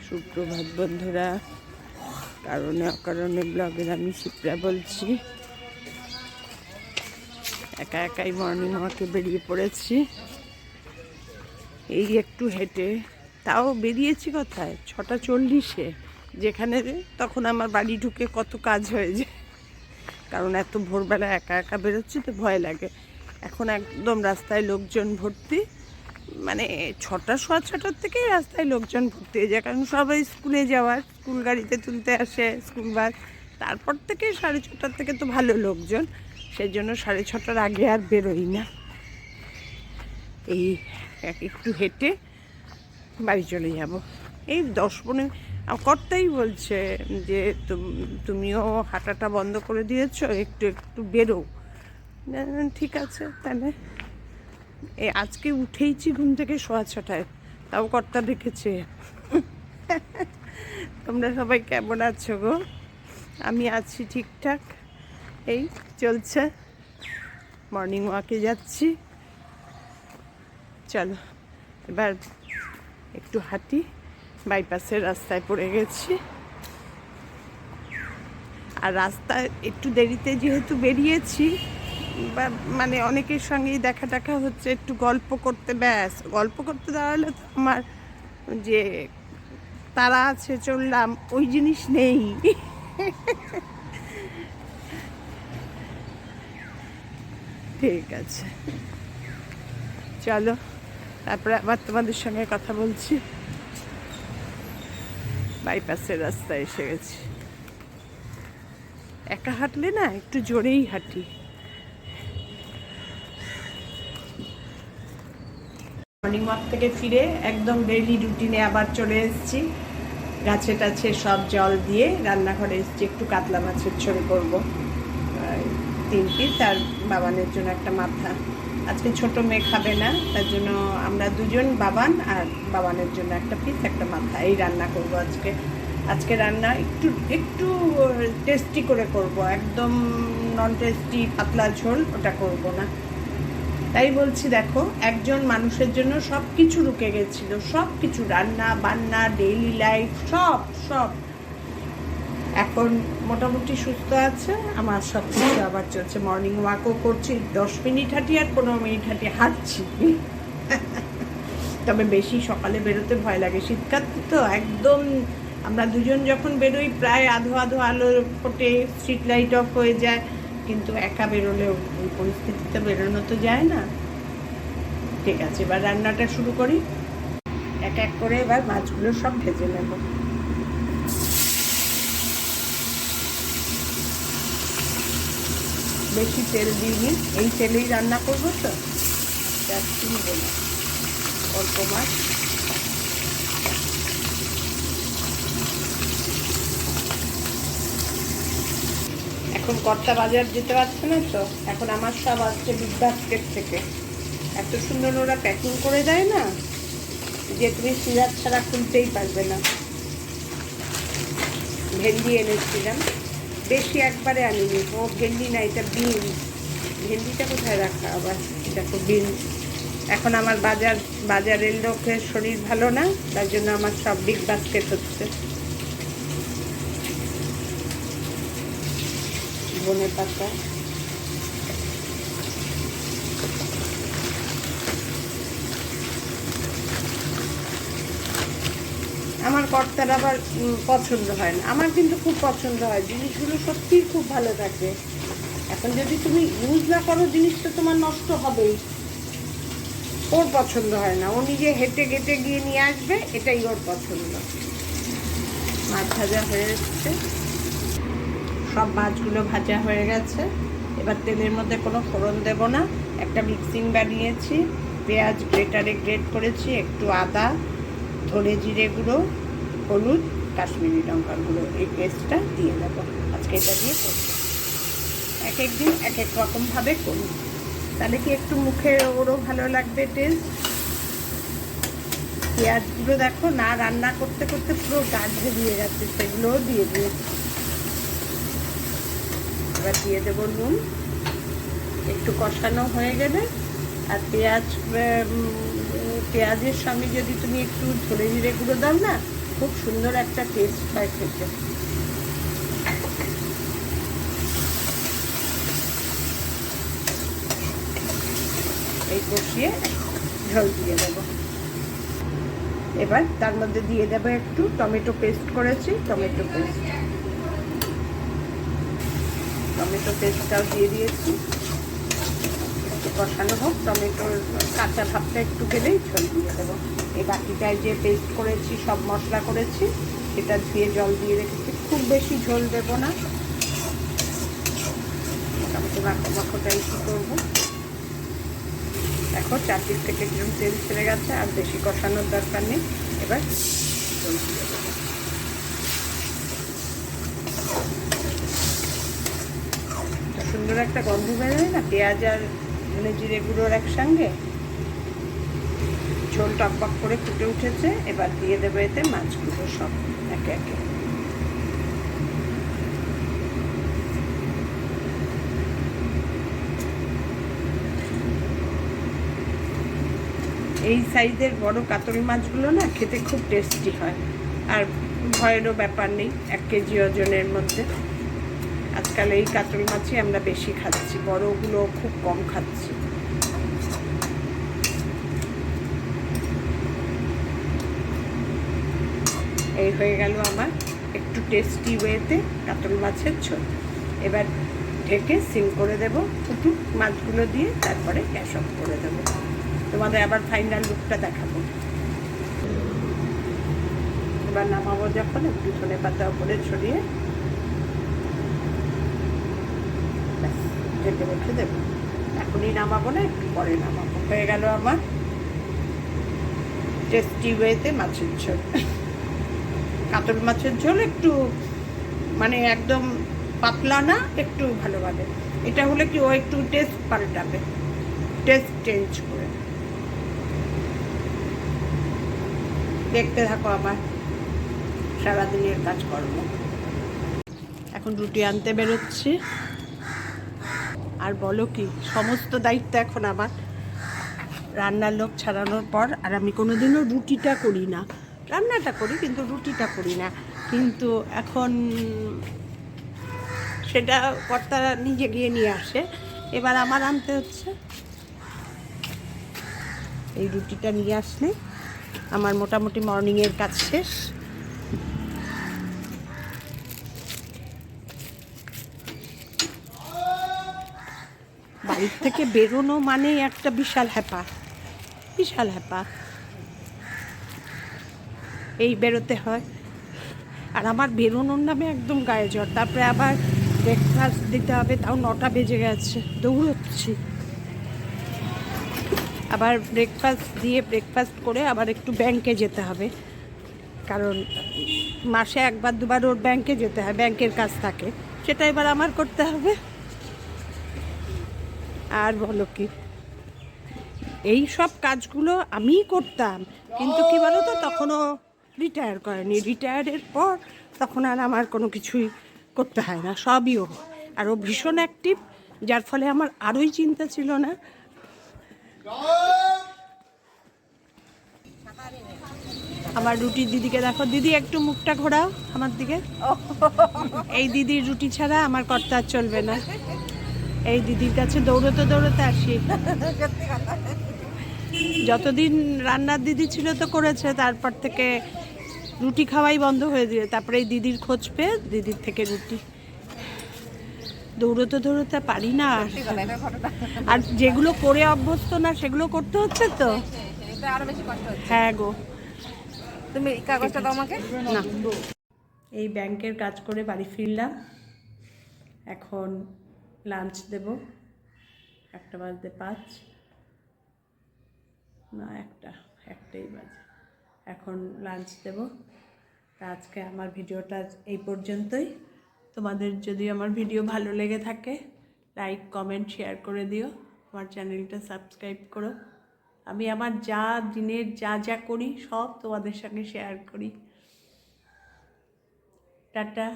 সুপ্রভাত বন্ধুরা, কারণে অকারণে ব্লগের আমি শিপ্রা বলছি। একা একাই মর্নিং ওয়াকে বেরিয়ে পড়েছি। এই একটু হেঁটে, তাও বেরিয়েছি কোথায় 6:40, যেখানে তখন আমার বাড়ি ঢুকে কত কাজ হয়ে যায়, কারণ এত ভোরবেলা একা একা বেরোচ্ছি তো ভয় লাগে। এখন একদম রাস্তায় লোকজন ভর্তি, মানে 6:15 থেকেই রাস্তায় লোকজন ভর্তি হয়ে যায়, কারণ সবাই স্কুলে যাওয়ার, স্কুল গাড়িতে তুলতে আসে, স্কুল বাস। তারপর থেকে 6:30 থেকে তো ভালো লোকজন, সেই জন্য 6:30 আগে আর বেরোই না। এই একটু হেঁটে বাড়ি চলে যাব, এই 10-15। কর্তাই বলছে যে তুমিও হাঁটাটা বন্ধ করে দিয়েছো, একটু একটু বেরো। ঠিক আছে তাহলে। এই আজকে উঠেইছি ঘুম থেকে 6:15, তাও কর্তা দেখেছে। তোমরা সবাই কেমন আছো গো? আমি আছি ঠিকঠাক, এই চলছে, মর্নিং ওয়াকে যাচ্ছি। চলো এবার একটু হাঁটি, বাইপাসের রাস্তায় পড়ে গেছি। আর রাস্তায় একটু দেরিতে যেহেতু বেরিয়েছি, বা মানে অনেকের সঙ্গেই দেখা টাকা হচ্ছে, একটু গল্প করতে, ব্যাস গল্প করতে দাঁড়ালে তো আমার যে তারা আছে চললাম ওই জিনিস নেই। ঠিক আছে, চলো তারপরে আবার তোমাদের সঙ্গে কথা বলছি। বাইপাসের রাস্তায় এসে গেছি। একা হাঁটলে না একটু জোরেই হাঁটি। মর্নিং ওয়াক থেকে ফিরে একদম ডেইলি রুটিনে আবার চলে এসেছি। গাছে টাছে সব জল দিয়ে রান্নাঘরে এসেছি, একটু কাতলা মাছের ঝোল করবো। 3 পিস, আর বাবানের জন্য একটা মাথা। আজকে ছোট মেয়ে খাবে না, তার জন্য আমরা দুজন, বাবান আর বাবানের জন্য একটা পিস একটা মাথা, এই রান্না করব আজকে। আজকে রান্না একটু একটু টেস্টি করে করব, একদম নন টেস্টি পাতলা ঝোল ওটা করব না। তাই বলছি, দেখো একজন মানুষের জন্য সব কিছু রুকে গেছিল, সব কিছু, রান্না বান্না, ডেইলি লাইফ, সব সব এখন মোটামুটি সুস্থ আছে। আমার সব কিছু আবার চলছে, মর্নিং ওয়াকও করছি, 10 মিনিট হাঁটি আর 15 মিনিট হাঁটি, হাঁটছি। তবে বেশি সকালে বেরোতে ভয় লাগে, শীতকাল তো একদম। আমরা দুজন যখন বেরোই প্রায় আধো আধো আলো ফোটে, স্ট্রিট লাইট অফ হয়ে যায়, কিন্তু একা বেরোলেও ওই পরিস্থিতিতে বেরোনো তো যায় না। ঠিক আছে, এবার রান্নাটা শুরু করি। এক এক করে এবার মাছগুলো সব ভেজে নেব। বেশি তেল দিইনি, এই তেলেই রান্না করবো তো, কিনবো না, অল্প মাছ। এখন কর্তা বাজার যেতে পারছে না তো, এখন আমার সব আসছে বিগ বাস্কেট থেকে। এত সুন্দর ওরা প্যাকিং করে দেয় না, যে তুমি সিরাপ ছাড়া খুলতেই পারবে না। ভেন্ডি এনেছিলাম, বেশি একবারে আনিনি। ও ভেন্ডি না, এটা বিন। ভেন্ডিটা কোথায় রাখা আবার, দেখো বিন। এখন আমার বাজারের লোকের শরীর ভালো না, তার জন্য আমার সব বিগ বাস্কেট হচ্ছে। ধনে পাতা, আমার কর্তার আবার পছন্দ হয় না, আমার কিন্তু খুব পছন্দ হয়। জিনিসগুলো সত্যিই খুব ভালো থাকে। এখন যদি তুমি ইউজ না করো, জিনিসটা তোমার নষ্ট হবেই। ওর পছন্দ হয় না, ও নিজে হেঁটে গেটে গিয়ে নিয়ে আসবে, এটাই ওর পছন্দ। মাছ ভাজা হয়ে এসছে, সব মাছগুলো ভাজা হয়ে গেছে। এবার তেলের মধ্যে কোনো ফোড়ন দেব না, একটা মিক্সিং বানিয়েছি, পেঁয়াজ গ্রেটারে গ্রেট করেছি, একটু আদা, ধনে জিরে গুঁড়ো, হলুদ, কাশ্মীরি লঙ্কার গুঁড়ো, এই পেস্টটা দিয়ে দেব। আজকে এটা দিয়ে করব, এক এক দিন এক এক রকমভাবে করি, তাহলে কি একটু মুখে ওরও ভালো লাগবে টেস্ট। পেঁয়াজগুলো দেখো না, রান্না করতে করতে পুরো গাছ দিয়ে যাচ্ছে, সেগুলোও দিয়ে দিয়েছি। এবার দিয়ে দেবো নুন, একটু কষানো হয়ে গেলে, আর পেঁয়াজের সঙ্গে যদি তুমি একটু ধনে জিরে গুঁড়ো দাও না, খুব সুন্দর একটা টেস্ট হয় খেতে। এই কষিয়ে ঝোল দিয়ে দেবো। এবার তার মধ্যে দিয়ে দেবো একটু টমেটো পেস্ট করেছি, টমেটো পেস্টটাও দিয়ে দিয়েছি। একটু কষানো হোক, টমেটোর কাঁচা ভাবটা একটু গেলেই ঝোল দিয়ে দেবো। এই বাটিটায় যে পেস্ট করেছি, সব মশলা করেছি, সেটা ধুয়ে জল দিয়ে রেখেছি। খুব বেশি ঝোল দেবো না, মোটামুটি মাখোটাই কি করবো। দেখো চারদিক থেকে যেরকম তেল ছেড়ে গেছে, আর বেশি কষানোর দরকার নেই। এবার ঝোল দিয়ে দেবো। সুন্দর একটা গন্ধ বেরোয় না পেঁয়াজ আর ধনে জিরে গুঁড়োর একসঙ্গে। ঝোল টকবক করে ফুটে উঠেছে। এবার দিয়ে দেবো এতে মাছগুলো সব একে একে। এই সাইজের বড় কাতল মাছগুলো না খেতে খুব টেস্টি হয়, আর ভয়েরও ব্যাপার নেই 1 কেজি ওজনের মধ্যে। আজকাল এই কাতল মাছই আমরা বেশি খাচ্ছি, বড়গুলো খুব কম খাচ্ছি। এই হয়ে গেল আমার একটু টেস্টি ওয়েতে কাতল মাছের ঝোল। এবার ঢেকে সিম করে দেবো ফুটুক মাছগুলো দিয়ে, তারপরে গ্যাস অফ করে দেবো। তোমাদের আবার ফাইনাল লুকটা দেখাবো। এবার নামাবো যখন, একটু ধনে পাতা উপরে ছড়িয়ে ঢেকে রেখে দেবো। এখনই নামাবো না, একটু পরে নামাবো। হয়ে গেল আমার টেস্টি ওয়েতে মাছের ঝোল। কাতল মাছের ঝোল একটু মানে একদম পাতলা না, একটু ভালোভাবে। এটা হলে কি ও একটু টেস্ট পাল্টাবে, টেস্ট চেঞ্জ করে। দেখতে থাকো আমার সারাদিনের কাজকর্ম। এখন রুটি আনতে বেরোচ্ছি। আর বলো কি, সমস্ত দায়িত্ব এখন আমার। রান্নার লোক ছাড়ানোর পর আর আমি কোনোদিনও রুটিটা করি না, রান্নাটা করি কিন্তু রুটিটা করি না। কিন্তু এখন সেটা কর্তা নিজে গিয়ে নিয়ে আসে, এবার আমার আনতে হচ্ছে। এই রুটিটা নিয়ে আসলে আমার মোটামুটি মর্নিংয়ের কাজ শেষ। বাড়ির থেকে বেরোনো মানেই একটা বিশাল হ্যাপা, বিশাল হ্যাপা। এই বেরোতে হয়, আর আমার বেরোনোর নামে একদম গায়ে জ্বর। তারপরে আবার ব্রেকফাস্ট দিতে হবে, তাও 9টা বেজে গেছে, দৌড়চ্ছি। আবার ব্রেকফাস্ট করে আবার একটু ব্যাংকে যেতে হবে, কারণ মাসে 1-2বার ওর ব্যাংকে যেতে হয়, ব্যাংকের কাজ থাকে, সেটা এবার আমার করতে হবে। আর বলো কি, এই সব কাজগুলো আমিই করতাম, কিন্তু কি বলো তো, তখনও রিটায়ার করেনি। রিটায়ারের পর তখন আর আমার কোনো কিছুই করতে হয় না, সবই ও। আর ও ভীষণ অ্যাক্টিভ, যার ফলে আমার আরোই চিন্তা ছিল না। আমার রুটির দিদিকে দেখো, দিদি একটু মুখটা ঘোরাও আমার দিকে। এই দিদির রুটি ছাড়া আমার কর্তা চলবে না। এই দিদির কাছে দৌড়তে দৌড়তে আসি। যতদিন রান্নার দিদি ছিল তো করেছে, তারপর থেকে রুটি খাওয়াই বন্ধ হয়ে দিয়ে, তারপরে এই দিদির খোঁজ পেয়ে দিদির থেকে রুটি। দৌড়তে দৌড়তে পারি না, আর যেগুলো করে অভ্যস্ত না সেগুলো করতে হচ্ছে তো। হ্যাঁ গো, তুমি কাগজটা দাও আমাকে না। এই ব্যাংকের কাজ করে বাড়ি ফিরলাম, এখন লাঞ্চ দেব। 1:05 না, একটাই বাজে। এখন লাঞ্চ দেব। তা আজকে আমার ভিডিওটা এই পর্যন্তই। তোমাদের যদি আমার ভিডিও ভালো লেগে থাকে, লাইক কমেন্ট শেয়ার করে দিও, আমার চ্যানেলটা সাবস্ক্রাইব করো। আমি আমার দিনের যা করি সব তোমাদের সঙ্গে শেয়ার করি। টাটা।